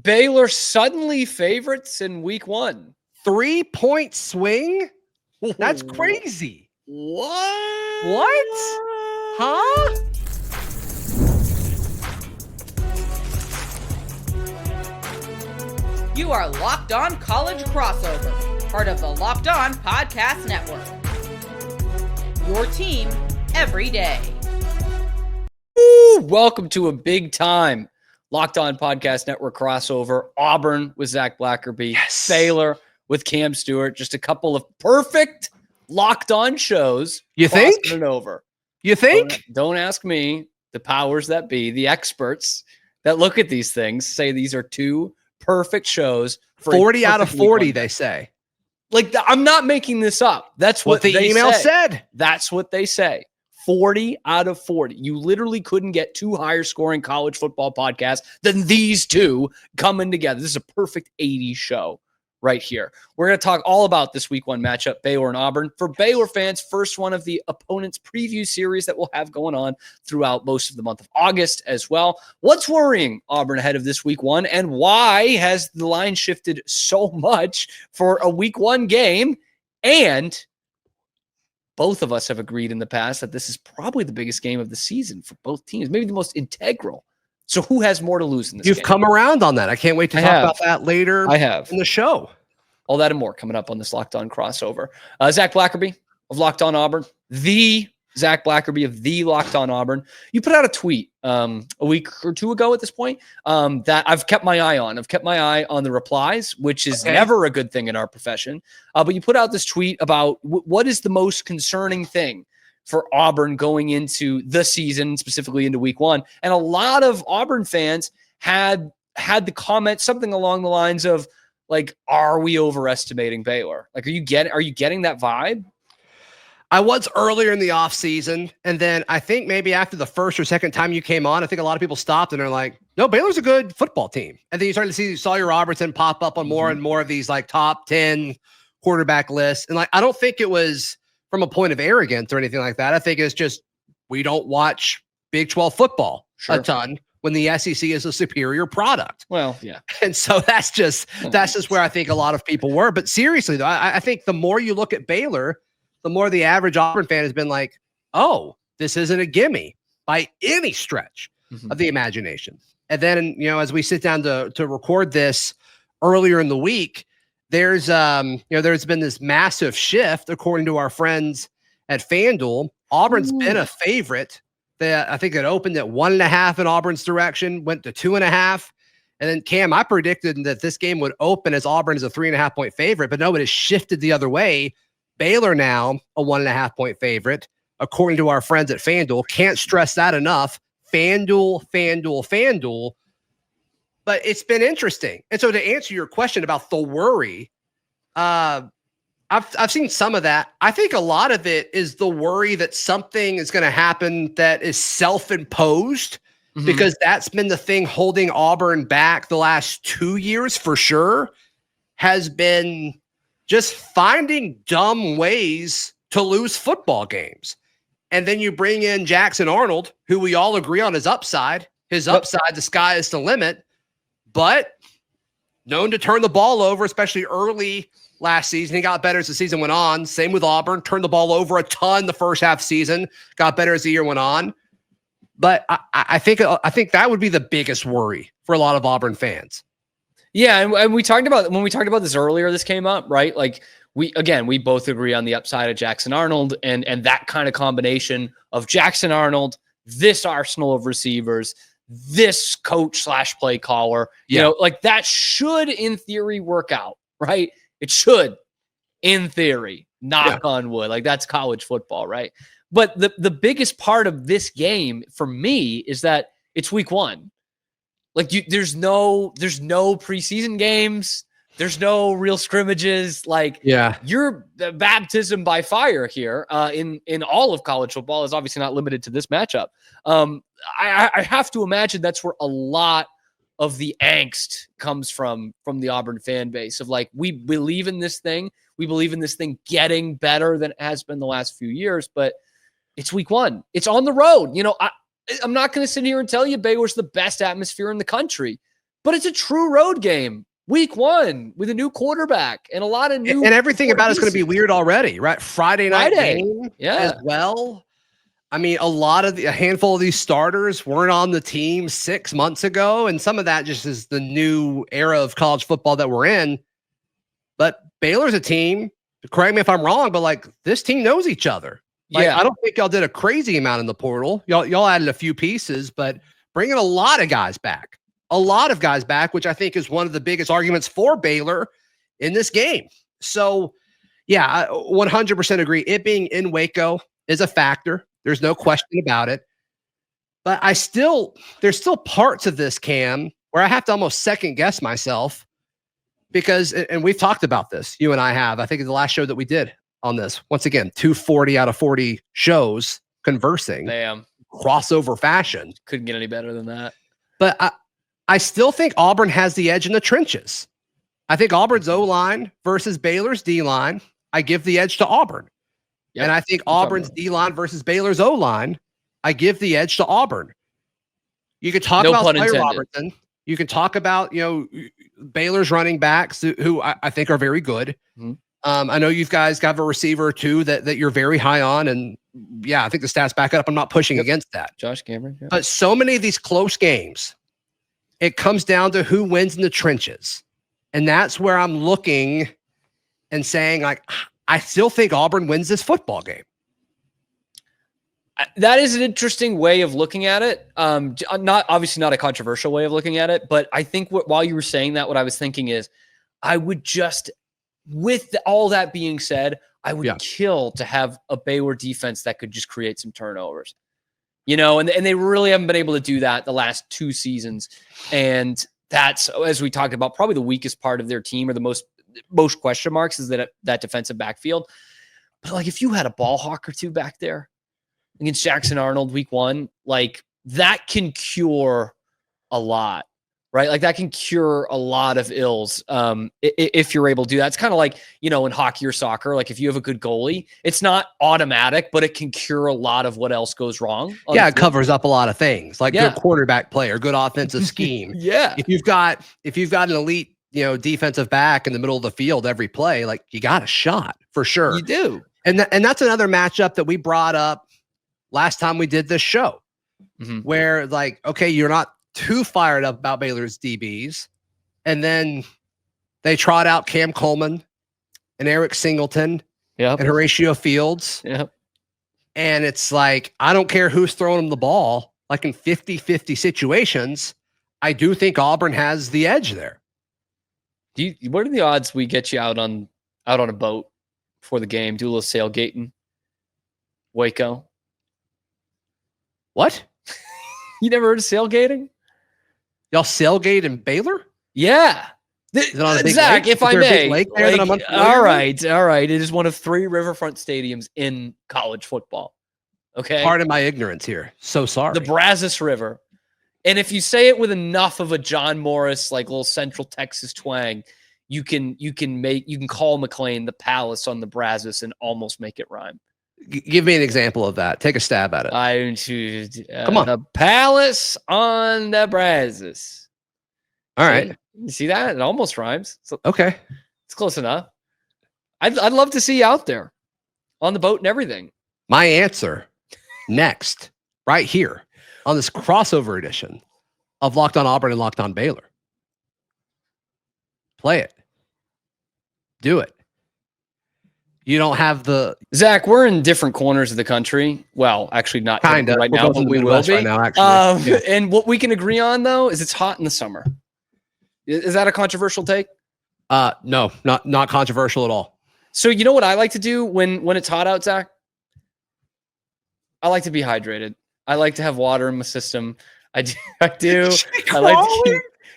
Baylor suddenly favorites in week 1. 3-point swing? That's crazy. What? Huh? You are Locked On College Crossover, part of the Locked On Podcast Network. Your team every day. Woo! Welcome to a big time Locked On Podcast Network crossover. Auburn with Zach Blackerby. Yes. Baylor with Cam Stuart. Just a couple of perfect Locked On shows. You think? Crossing it over. You think? Don't ask me. The powers that be, the experts that look at these things, say these are two perfect shows. For 40 out of 40, they say. Like, I'm not making this up. That's what the they email say. said. That's what they say. 40 out of 40. You literally couldn't get two higher scoring college football podcasts than these two coming together. This is a perfect 80 show right here. We're going to talk all about this week 1 matchup, Baylor and Auburn. For Baylor fans, first one of the opponents preview series that we'll have going on throughout most of the month of August as well. What's worrying Auburn ahead of this week 1, and why has the line shifted so much for a week 1 game? And both of us have agreed in the past that this is probably the biggest game of the season for both teams, maybe the most integral. So who has more to lose in this game? You've come around on that. I can't wait to talk about that later in the show. All that and more coming up on this Locked On crossover. Zach Blackerby of Locked On Auburn, the Zach Blackerby of the Locked On Auburn. You put out a tweet a week or two ago at this point that I've kept my eye on. I've kept my eye on the replies, which is never a good thing in our profession. But you put out this tweet about what is the most concerning thing for Auburn going into the season, specifically into week 1. And a lot of Auburn fans had the comment something along the lines of, like, are we overestimating Baylor? Like, are you getting that vibe? I was earlier in the offseason, and then I think maybe after the first or second time you came on, I think a lot of people stopped and are like, no, Baylor's a good football team. And then you started to see Sawyer Robertson pop up on more and more of these like top 10 quarterback lists. And like, I don't think it was from a point of arrogance or anything like that. I think it's just we don't watch Big 12 football a ton when the SEC is a superior product. Well, yeah. And so that's just where I think a lot of people were. But seriously, though, I think the more you look at Baylor, the more the average Auburn fan has been like, oh, this isn't a gimme by any stretch of the imagination. And then, as we sit down to record this earlier in the week, there's been this massive shift, according to our friends at FanDuel. Auburn's been a favorite. I think it opened at 1.5 in Auburn's direction, went to 2.5. And then, Cam, I predicted that this game would open as Auburn is a 3.5 point favorite, but no, it has shifted the other way. Baylor now a 1.5 point favorite, according to our friends at FanDuel. Can't stress that enough. FanDuel. But it's been interesting. And so to answer your question about the worry, I've seen some of that. I think a lot of it is the worry that something is going to happen that is self-imposed, because that's been the thing holding Auburn back the last 2 years for sure, has been just finding dumb ways to lose football games. And then you bring in Jackson Arnold, who we all agree on his upside. His upside, the sky is the limit, but known to turn the ball over, especially early last season. He got better as the season went on. Same with Auburn. Turned the ball over a ton the first half season. Got better as the year went on. But I think that would be the biggest worry for a lot of Auburn fans. Yeah, and we talked about, when we talked about this earlier, this came up, right? Like, we both agree on the upside of Jackson Arnold and that kind of combination of Jackson Arnold, this arsenal of receivers, this coach / play caller, like that should in theory work out, right? It should in theory, knock on wood. Like, that's college football, right? But the biggest part of this game for me is that it's week 1. Like, there's no preseason games. There's no real scrimmages. Like, your baptism by fire here in all of college football is obviously not limited to this matchup. I have to imagine that's where a lot of the angst comes from the Auburn fan base of, like, we believe in this thing. We believe in this thing getting better than it has been the last few years, but it's week 1. It's on the road. I'm not going to sit here and tell you Baylor's the best atmosphere in the country, but it's a true road game. Week 1 with a new quarterback and a lot of new, and everything about it's going to be weird already, right? Friday night game as well. I mean, a handful of these starters weren't on the team 6 months ago, and some of that just is the new era of college football that we're in. But Baylor's a team, correct me if I'm wrong, but like this team knows each other. Like, I don't think y'all did a crazy amount in the portal. Y'all added a few pieces, but bringing a lot of guys back, which I think is one of the biggest arguments for Baylor in this game. So, yeah, I 100% agree. It being in Waco is a factor. There's no question about it. But there's still parts of this, Cam, where I have to almost second guess myself because, and we've talked about this, you and I have, I think in the last show that we did on this, once again, 240 out of 40 shows conversing. Damn. Crossover fashion. Couldn't get any better than that. But I still think Auburn has the edge in the trenches. I think Auburn's O-line versus Baylor's D-line, I give the edge to Auburn. Yep. And I think Auburn's D-line versus Baylor's O-line, I give the edge to Auburn. You could talk about Sawyer Robertson. You can talk about, Baylor's running backs who I think are very good. Mm-hmm. I know you guys got a receiver or two that you're very high on. And yeah, I think the stats back it up. I'm not pushing against that. Josh Cameron. Yeah. But so many of these close games, it comes down to who wins in the trenches. And that's where I'm looking and saying, like, I still think Auburn wins this football game. That is an interesting way of looking at it. Obviously not a controversial way of looking at it, but I think while you were saying that, what I was thinking is I would just, with all that being said, I would kill to have a Baylor defense that could just create some turnovers, and they really haven't been able to do that the last 2 seasons. And that's, as we talked about, probably the weakest part of their team, or the most question marks, is that defensive backfield. But like, if you had a ball hawk or two back there against Jackson Arnold week 1, like that can cure a lot, right? Like that can cure a lot of ills if you're able to do that. It's kind of like, in hockey or soccer, like if you have a good goalie, it's not automatic, but it can cure a lot of what else goes wrong. Yeah, it covers up a lot of things, like good quarterback play or good offensive scheme. Yeah. If you've got an elite, defensive back in the middle of the field every play, like you got a shot for sure. You do. And that's another matchup that we brought up last time we did this show, where like, okay, you're not too fired up about Baylor's DBs. And then they trot out Cam Coleman and Eric Singleton and Horatio Fields. Yep. And it's like, I don't care who's throwing them the ball, like in 50-50 situations, I do think Auburn has the edge there. What are the odds we get you out on a boat before the game, do a little sailgating? Waco. What? You never heard of sailgating? Y'all sailgate in Baylor? Yeah. Zach, if I may. All right. It is one of 3 riverfront stadiums in college football. Okay. Pardon my ignorance here. So sorry. The Brazos River. And if you say it with enough of a John Morris, like little Central Texas twang, you can call McLean the Palace on the Brazos and almost make it rhyme. Give me an example of that. Take a stab at it. Come on. The Palace on the Brazos. All right. You see that? It almost rhymes. So, okay. It's close enough. I'd love to see you out there on the boat and everything. My answer next, right here on this crossover edition of Locked on Auburn and Locked on Baylor. Play it. Do it. You don't have the Zach. We're in different corners of the country. Well, actually, not kind of right now, but we will be right now. Actually, and what we can agree on though is it's hot in the summer. Is that a controversial take? No, not controversial at all. So you know what I like to do when it's hot out, Zach? I like to be hydrated. I like to have water in my system. I do.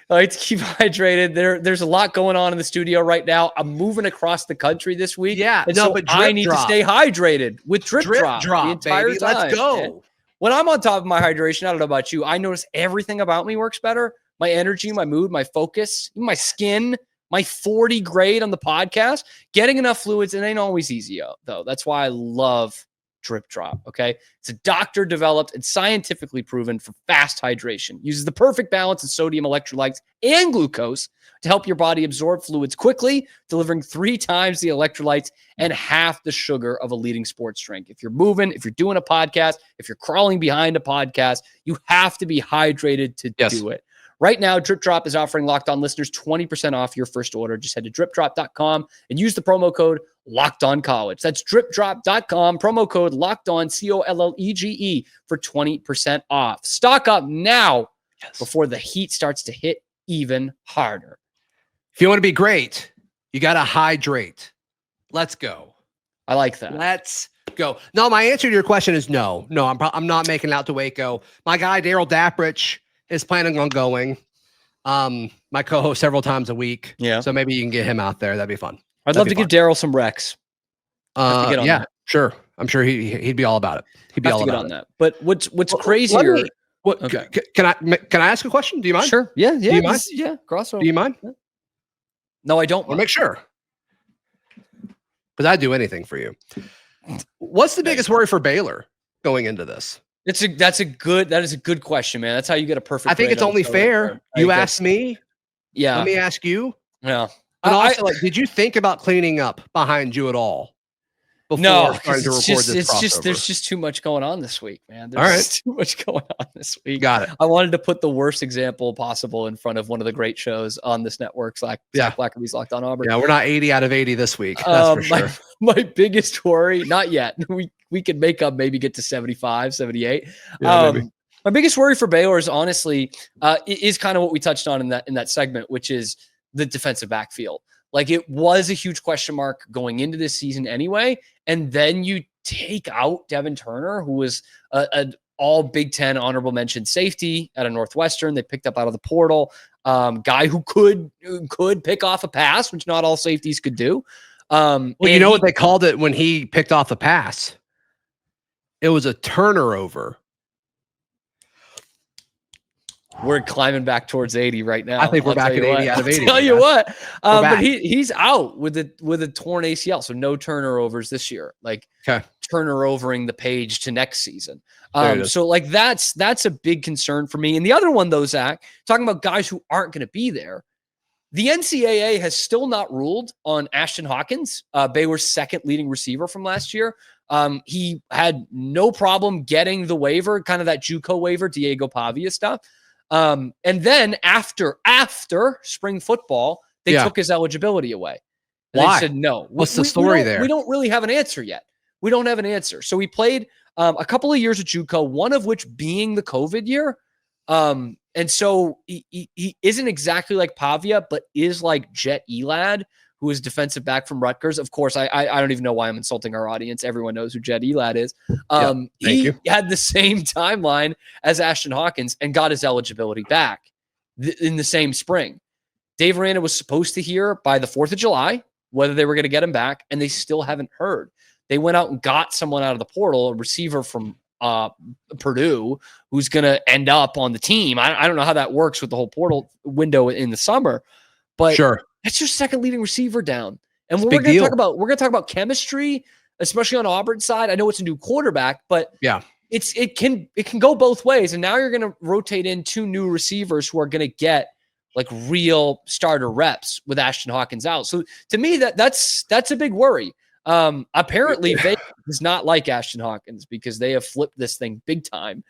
I like to keep hydrated. There's a lot going on in the studio right now. I'm moving across the country this week. Yeah, but I need to stay hydrated with drip drop the entire baby. time. Let's go. And when I'm on top of my hydration, I don't know about you, I notice everything about me works better. My energy, my mood, my focus, my skin, my 40 grade on the podcast. Getting enough fluids, it ain't always easy, though. That's why I love Drip Drop. Okay. It's a doctor developed and scientifically proven for fast hydration. Uses the perfect balance of sodium, electrolytes, and glucose to help your body absorb fluids quickly, delivering 3 times the electrolytes and half the sugar of a leading sports drink. If you're moving, if you're doing a podcast, if you're crawling behind a podcast, you have to be hydrated to do it. Right now, Drip Drop is offering Locked On listeners 20% off your first order. Just head to dripdrop.com and use the promo code LOCKEDONCollege. That's dripdrop.com, promo code LOCKEDON, COLLEGE, for 20% off. Stock up now before the heat starts to hit even harder. If you want to be great, you got to hydrate. Let's go. I like that. Let's go. No, my answer to your question is no. No, I'm not making it out to Waco. My guy, Daryl Dapprich, is planning on going. My co-host several times a week. Yeah. So maybe you can get him out there. That'd be fun. I'd love to give Daryl some recs. Yeah, sure. I'm sure he'd be all about it. He'd be all about it. But what's crazier? Okay. Can I ask a question? Do you mind? Sure. Yeah. Do you mind? Yeah. Crossover. Do you mind? No, I don't. I want to make sure. Because I'd do anything for you. What's the biggest worry for Baylor going into this? That is a good question, man. That's how you get a perfect. I think it's only fair. You asked me. Yeah. Let me ask you. Yeah. And also, did you think about cleaning up behind you at all? No, there's just too much going on this week, man. There's too much going on this week. Got it. I wanted to put the worst example possible in front of one of the great shows on this network, Blackerby's Locked On Auburn. Yeah, we're not 80 out of 80 this week. That's for sure. My biggest worry, not yet. We could make up, maybe get to 75, 78. Yeah, my biggest worry for Baylor is honestly is kind of what we touched on in that segment, which is the defensive backfield. Like, it was a huge question mark going into this season anyway. And then you take out Devin Turner, who was an all Big Ten honorable mention safety out of Northwestern. They picked up out of the portal, guy who could pick off a pass, which not all safeties could do. Well, you know what they called it when he picked off the pass? It was a turner-over. We're climbing back towards 80 right now. I think we're back at 80 out of 80. I'll tell you what. But he's out with a torn ACL, so no turnovers this year. Like, turner-overing the page to next season. So like that's a big concern for me. And the other one, though, Zach, talking about guys who aren't going to be there, the NCAA has still not ruled on Ashton Hawkins, Baylor's second leading receiver from last year. He had no problem getting the waiver, kind of that JUCO waiver, Diego Pavia stuff. And then after spring football, they took his eligibility away. Why? They said no. What's the story there? We don't really have an answer yet. We don't have an answer. So he played a couple of years at JUCO, one of which being the COVID year. And so he isn't exactly like Pavia, but is like Jet Elad, who is defensive back from Rutgers. Of course, I don't even know why I'm insulting our audience. Everyone knows who Jet Elad is. He had the same timeline as Ashton Hawkins and got his eligibility back in the same spring. Dave Aranda was supposed to hear by the 4th of July whether they were going to get him back, and they still haven't heard. They went out and got someone out of the portal, a receiver from Purdue, who's going to end up on the team. I don't know how that works with the whole portal window in the summer, but that's your second leading receiver down. And we're going to talk about chemistry, especially on Auburn's side. I know it's a new quarterback, but it can go both ways. And now you're going to rotate in 2 new receivers who are going to get like real starter reps with Ashton Hawkins out. So to me, that's a big worry. Apparently Vegas does not like Ashton Hawkins because they have flipped this thing big time.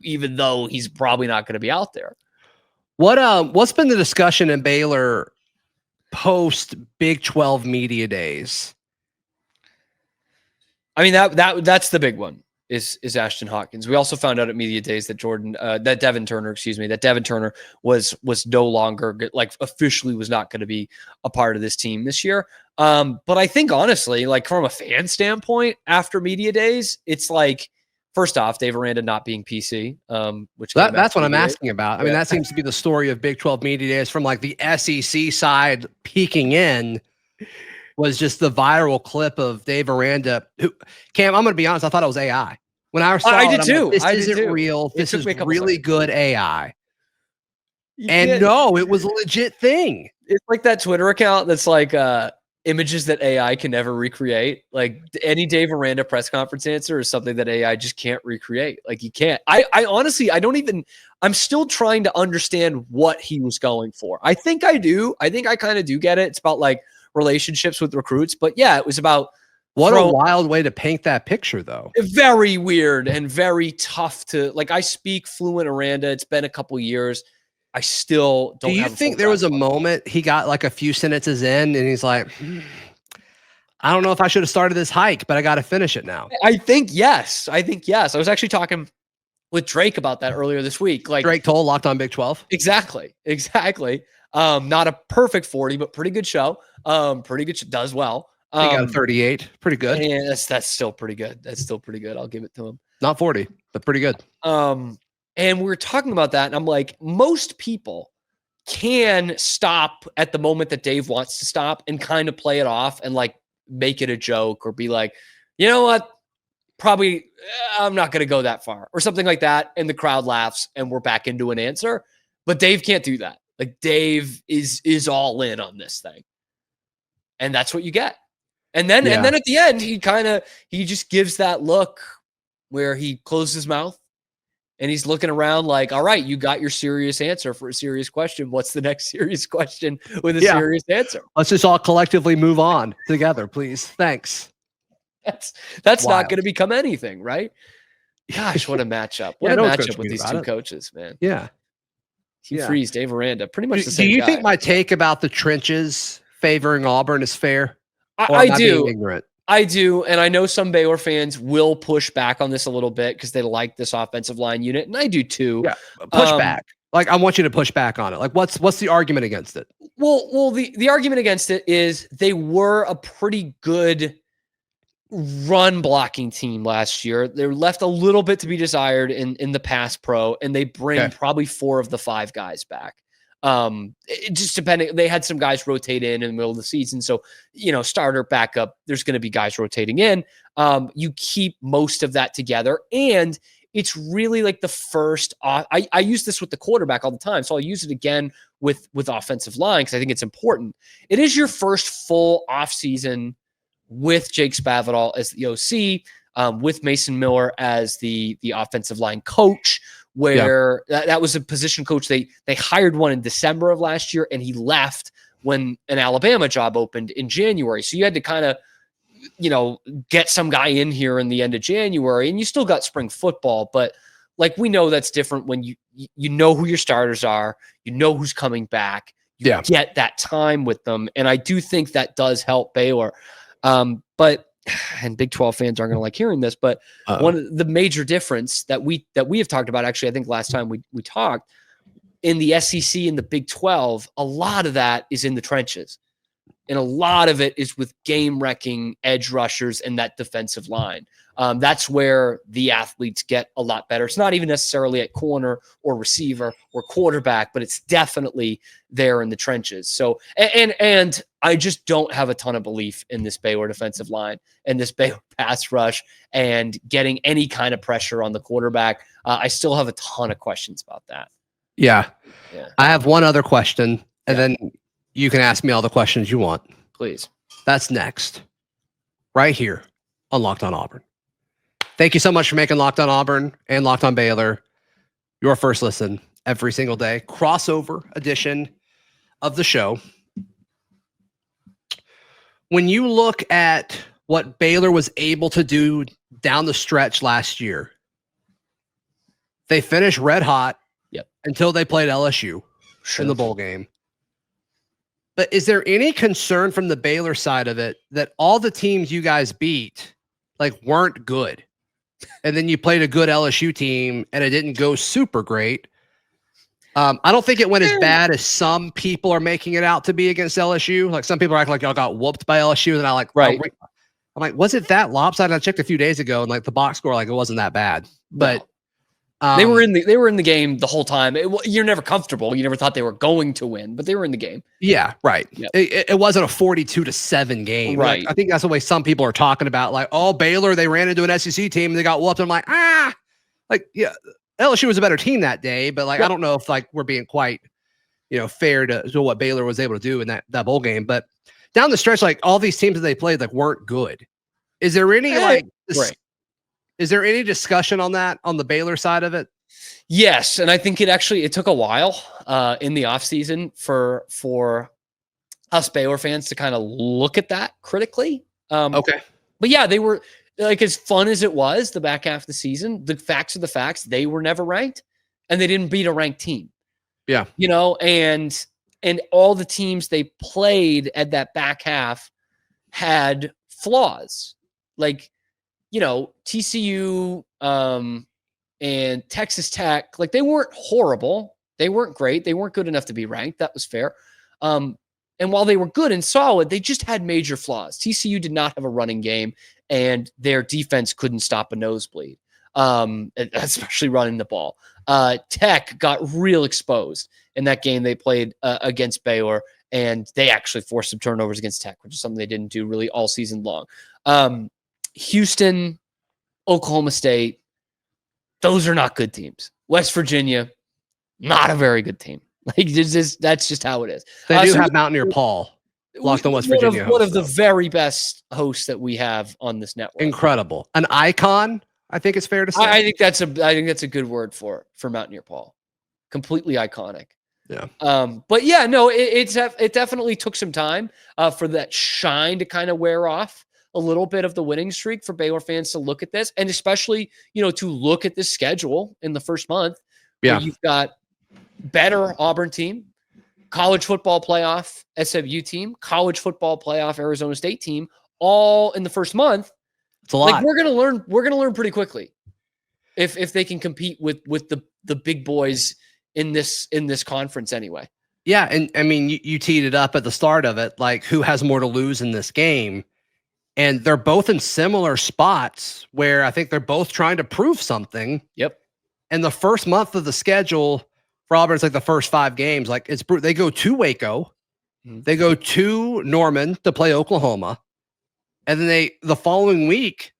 Even though he's probably not going to be out there. What's been the discussion in Baylor post Big 12 media days? I mean, that's the big one is Ashton Hawkins. We also found out at media days that Devin Turner was no longer, like, officially was not going to be a part of this team this year. But I think honestly, like, from a fan standpoint, after media days, it's like, first off, Dave Aranda not being PC, which that's what I'm asking about. I mean, that seems to be the story of Big 12 media days from like the SEC side peeking in. Was just the viral clip of Dave Aranda. Who, Cam, I'm going to be honest, I thought it was AI. When I saw it, did too. This isn't real. This is really good AI. No, it was a legit thing. It's like that Twitter account that's like, images that AI can never recreate. Like any Dave Aranda press conference answer is something that AI just can't recreate. Like you can't. I honestly, I'm still trying to understand what he was going for. I think I do. I think I kind of do get it. It's about like relationships with recruits, but yeah, it was about what a wild way to paint that picture though. Very weird and very tough to like. I speak fluent Aranda. It's been a couple years. I still don't. Do you think there was a moment he got like a few sentences in and he's like, I don't know if I should have started this hike, but I got to finish it now? I think yes. I was actually talking with Drake about that earlier this week. Like Drake told Locked On Big 12. Exactly. Not a perfect 40, but pretty good show. Pretty good. Does well. He got a 38. Pretty good. Yeah, that's still pretty good. That's still pretty good. I'll give it to him. Not 40, but pretty good. And we were talking about that, and I'm like, most people can stop at the moment that Dave wants to stop and kind of play it off and like make it a joke or be like, you know what? Probably I'm not going to go that far or something like that. And the crowd laughs and we're back into an answer. But Dave can't do that. Like Dave is all in on this thing. And that's what you get. And then at the end, he just gives that look where he closes his mouth. And he's looking around like, all right, you got your serious answer for a serious question. What's the next serious question with a serious answer? Let's just all collectively move on together, please. Thanks. That's not going to become anything, right? Gosh, what a matchup. What a matchup with these two coaches, man. Yeah. Hugh Freeze, Dave Aranda, pretty much the same guy. Do you guy. think my take about the trenches favoring Auburn is fair? I do. Ignorant? I do, and I know some Baylor fans will push back on this a little bit because they like this offensive line unit, and I do too. Yeah, push back. Like I want you to push back on it. Like what's the argument against it? Well, the argument against it is they were a pretty good run blocking team last year. They left a little bit to be desired in the pass pro, and they bring probably 4 of the 5 guys back. It just depending, they had some guys rotate in the middle of the season. So, starter, backup, there's going to be guys rotating in. You keep most of that together. And it's really like the first, I use this with the quarterback all the time. So I'll use it again with offensive line, because I think it's important. It is your first full off season with Jake Spavital as the OC, with Mason Miller as the offensive line coach, where that was a position coach. They hired one in December of last year, and he left when an Alabama job opened in January. So you had to kind of, get some guy in here in the end of January, and you still got spring football. But like, we know that's different when you know who your starters are, who's coming back, get that time with them. And I do think that does help Baylor. And Big 12 fans aren't going to like hearing this, but one of the major difference that we have talked about, actually, I think last time we talked, in the SEC and the Big 12, a lot of that is in the trenches. And a lot of it is with game-wrecking edge rushers and that defensive line. That's where the athletes get a lot better. It's not even necessarily at corner or receiver or quarterback, but it's definitely there in the trenches. So, and I just don't have a ton of belief in this Baylor defensive line and this Baylor pass rush and getting any kind of pressure on the quarterback. I still have a ton of questions about that. Yeah. I have one other question, and then you can ask me all the questions you want. Please. That's next. Right here on Locked On Auburn. Thank you so much for making Locked On Auburn and Locked On Baylor your first listen every single day. Crossover edition of the show. When you look at what Baylor was able to do down the stretch last year, they finished red hot until they played LSU in the bowl game. But is there any concern from the Baylor side of it that all the teams you guys beat weren't good? And then you played a good LSU team and it didn't go super great. I don't think it went as bad as some people are making it out to be against LSU. Like, some people are acting like y'all got whooped by LSU, and I'm like, was it that lopsided? I checked a few days ago, and the box score, it wasn't that bad. But they were in the game the whole time. You're never comfortable. You never thought they were going to win, but they were in the game. Yeah, right. Yep. It wasn't a 42-7 game. Right. I think that's the way some people are talking about. Baylor, they ran into an SEC team and they got whooped. I'm like, LSU was a better team that day, but I don't know if we're being quite, fair to what Baylor was able to do in that bowl game. But down the stretch, like all these teams that they played, like weren't good. Is there any is there any discussion on that on the Baylor side of it? Yes, and I think it took a while in the offseason for us Baylor fans to kind of look at that critically. Okay. But yeah, they were like, as fun as it was the back half of the season, the facts are the facts. They were never ranked and they didn't beat a ranked team. Yeah. And all the teams they played at that back half had flaws. Like, TCU and Texas Tech, like they weren't horrible. They weren't great. They weren't good enough to be ranked. That was fair. And while they were good and solid, they just had major flaws. TCU did not have a running game, and their defense couldn't stop a nosebleed, especially running the ball. Tech got real exposed in that game they played against Baylor, and they actually forced some turnovers against Tech, which is something they didn't do really all season long. Houston, Oklahoma State, those are not good teams. West Virginia, not a very good team. Like that's just how it is. They do have Mountaineer Paul locked on West Virginia. One of the very best hosts that we have on this network. Incredible. An icon, I think it's fair to say. I think that's a good word for Mountaineer Paul. Completely iconic. Yeah. But yeah, no, it definitely took some time for that shine to kind of wear off a little bit of the winning streak for Baylor fans to look at this, and especially, to look at the schedule in the first month. Yeah. Where you've got better Auburn team, college football playoff SMU team, college football playoff Arizona State team, all in the first month. It's a lot. Like we're gonna learn pretty quickly if they can compete with the big boys in this conference anyway. Yeah, and I mean you teed it up at the start of it, like who has more to lose in this game. And they're both in similar spots where I think they're both trying to prove something. Yep. And the first month of the schedule for Auburn, it's like the first 5 games. Like they go to Waco, they go to Norman to play Oklahoma, and then the following week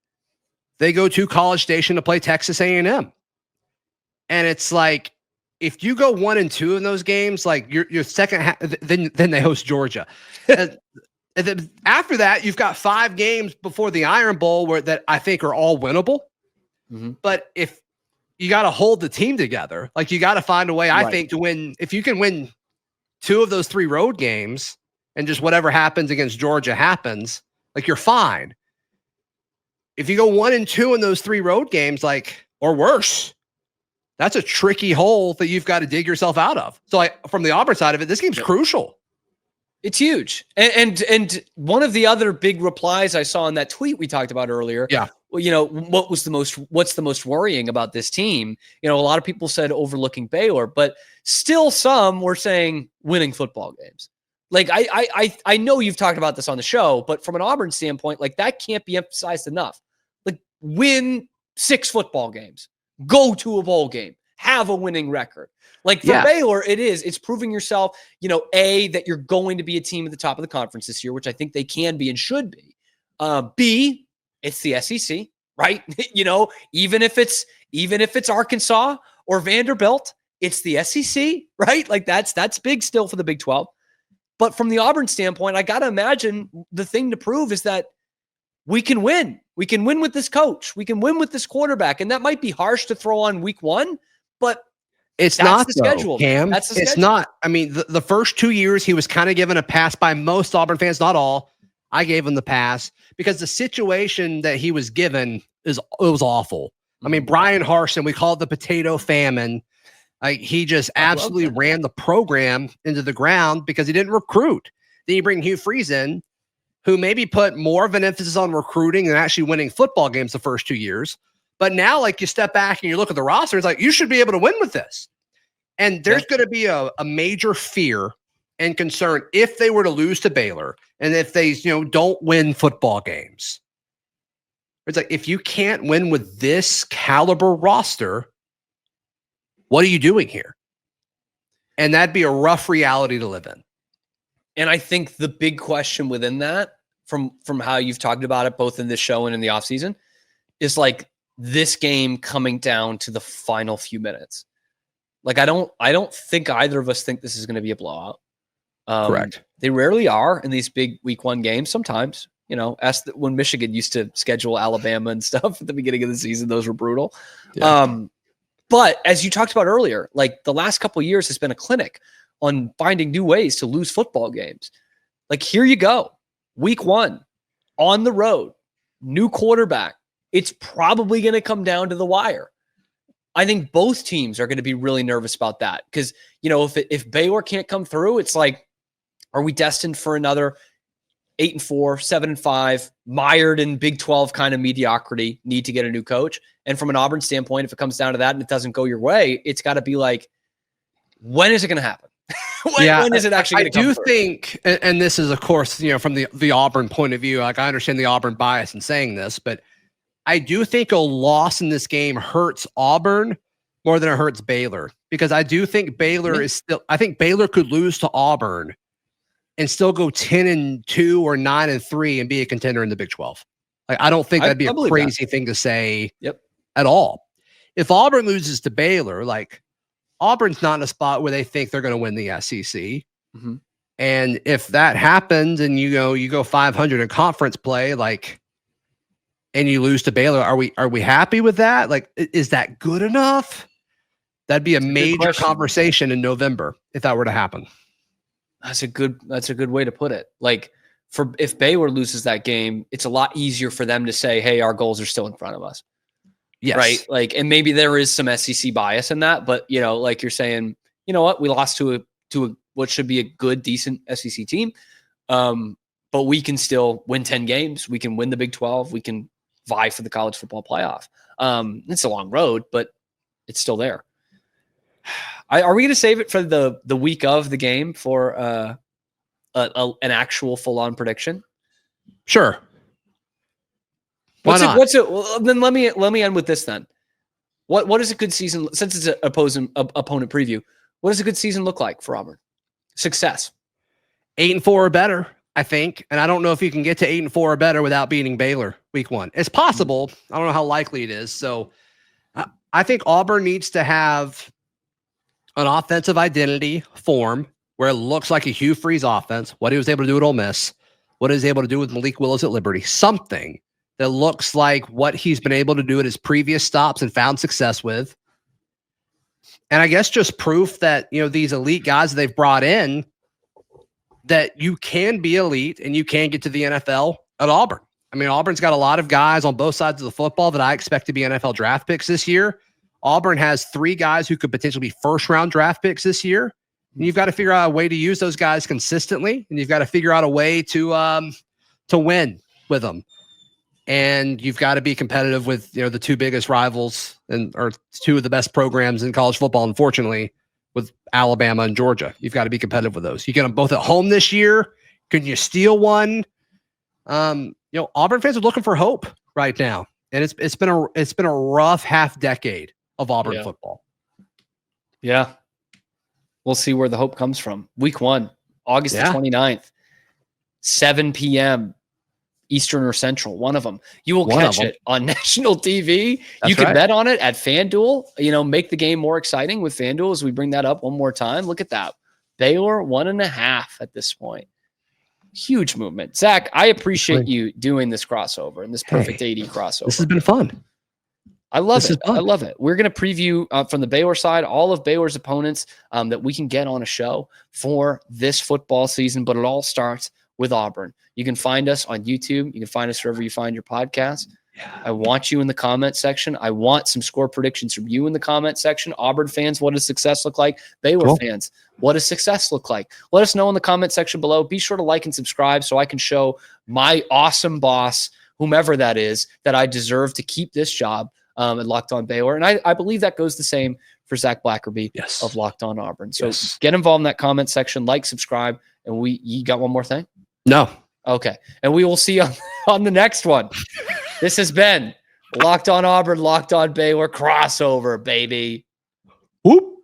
they go to College Station to play Texas A&M. And it's like if you go 1-2 in those games, like your second half, then they host Georgia. And then after that, you've got 5 games before the Iron Bowl that I think are all winnable. Mm-hmm. But if you got to hold the team together, like you got to find a way, I think, to win. If you can win 2 of those 3 road games and just whatever happens against Georgia happens, like you're fine. If you go 1-2 in those 3 road games, like, or worse, that's a tricky hole that you've got to dig yourself out of. So from the Auburn side of it, this game's crucial. It's huge. And one of the other big replies I saw in that tweet we talked about earlier. Yeah. Well, what's the most worrying about this team? A lot of people said overlooking Baylor, but still some were saying winning football games. Like I know you've talked about this on the show, but from an Auburn standpoint, like that can't be emphasized enough. Like win 6 football games, go to a bowl game, have a winning record. Like for Baylor, it's proving yourself, that you're going to be a team at the top of the conference this year, which I think they can be and should be. B, it's the SEC, right? Even if it's Arkansas or Vanderbilt, it's the SEC, right? Like that's big still for the Big 12. But from the Auburn standpoint, I got to imagine the thing to prove is that we can win. We can win with this coach. We can win with this quarterback. And that might be harsh to throw on week 1, but it's that's not the schedule, Cam. That's the it's schedule. Not. I mean, the first 2 years he was kind of given a pass by most Auburn fans, not all. I gave him the pass because the situation that he was given it was awful. I mean, Brian Harsin, we call it the potato famine. He just absolutely ran the program into the ground because he didn't recruit. Then you bring Hugh Freeze in, who maybe put more of an emphasis on recruiting than actually winning football games the first 2 years. But now, like, you step back and you look at the roster, it's like, you should be able to win with this. And there's going to be a major fear and concern if they were to lose to Baylor and if they, don't win football games. It's like, if you can't win with this caliber roster, what are you doing here? And that'd be a rough reality to live in. And I think the big question within that, from how you've talked about it, both in this show and in the offseason, is like, this game coming down to the final few minutes. Like, I don't think either of us think this is going to be a blowout. Correct. They rarely are in these big week 1 games. Sometimes, ask when Michigan used to schedule Alabama and stuff at the beginning of the season, those were brutal. Yeah. But as you talked about earlier, like the last couple of years has been a clinic on finding new ways to lose football games. Like, here you go. Week 1 on the road, new quarterback. It's probably going to come down to the wire. I think both teams are going to be really nervous about that because, if Baylor can't come through, it's like, are we destined for another 8-4, 7-5, mired in Big 12 kind of mediocrity, need to get a new coach? And from an Auburn standpoint, if it comes down to that and it doesn't go your way, it's got to be like, when is it going to happen? when is it actually going to come through? I do think, and this is, of course, from the Auburn point of view, like I understand the Auburn bias in saying this, but I do think a loss in this game hurts Auburn more than it hurts Baylor, because I do think I think Baylor could lose to Auburn and still go 10-2 or 9-3 and be a contender in the Big 12. Like, I don't think that'd be a crazy thing to say at all. If Auburn loses to Baylor, like, Auburn's not in a spot where they think they're going to win the SEC. Mm-hmm. And if that happens and you go 500 in conference play, like, and you lose to Baylor, are we happy with that? Like, is that good enough? That'd be a major conversation in November if that were to happen. That's a good way to put it. Like, if Baylor loses that game, it's a lot easier for them to say, hey, our goals are still in front of us. Yes. Right. Like, and maybe there is some SEC bias in that, but like you're saying, you know what, we lost to what should be a good, decent SEC team. But we can still win 10 games. We can win the Big 12. We can vie for the college football playoff. It's a long road, but it's still there. Are we going to save it for the week of the game for an actual full-on prediction? Sure. Then let me end with this then. What is a good season, since it's an opponent preview, what does a good season look like for Auburn? Success. 8-4 or better, I think. And I don't know if you can get to 8-4 or better without beating Baylor week 1. It's possible. I don't know how likely it is. So I think Auburn needs to have an offensive identity form where it looks like a Hugh Freeze offense, what he was able to do at Ole Miss, what he was able to do with Malik Willis at Liberty, something that looks like what he's been able to do at his previous stops and found success with. And I guess just proof that, these elite guys they've brought in, that you can be elite and you can get to the NFL at Auburn. I mean, Auburn's got a lot of guys on both sides of the football that I expect to be NFL draft picks this year. Auburn has 3 guys who could potentially be first-round draft picks this year. And you've got to figure out a way to use those guys consistently, and you've got to figure out a way to win with them. And you've got to be competitive with, the 2 biggest rivals or 2 of the best programs in college football, unfortunately, with Alabama and Georgia. You've got to be competitive with those. You get them both at home this year. Can you steal one? Auburn fans are looking for hope right now. And it's been a rough half decade of Auburn football. Yeah. We'll see where the hope comes from. Week 1, August the 29th, 7 p.m. Eastern or Central, one of them. You will catch it on national TV. You can bet on it at FanDuel. Make the game more exciting with FanDuel as we bring that up one more time. Look at that. Baylor 1.5 at this point. Huge movement. Zach, I appreciate you doing this crossover and this perfect AD crossover. This has been fun. I love it. I love it. We're going to preview from the Baylor side all of Baylor's opponents that we can get on a show for this football season, but it all starts with Auburn. You can find us on YouTube. You can find us wherever you find your podcast. Yeah. I want you in the comment section. I want some score predictions from you in the comment section. Auburn fans, what does success look like? Baylor fans, what does success look like? Let us know in the comment section below. Be sure to like and subscribe so I can show my awesome boss, whomever that is, that I deserve to keep this job at Locked On Baylor. And I believe that goes the same for Zach Blackerby of Locked On Auburn. So get involved in that comment section, like, subscribe, and you got one more thing? No. Okay. And we will see you on the next one. This has been Locked On Auburn, Locked On Baylor crossover, baby. Whoop.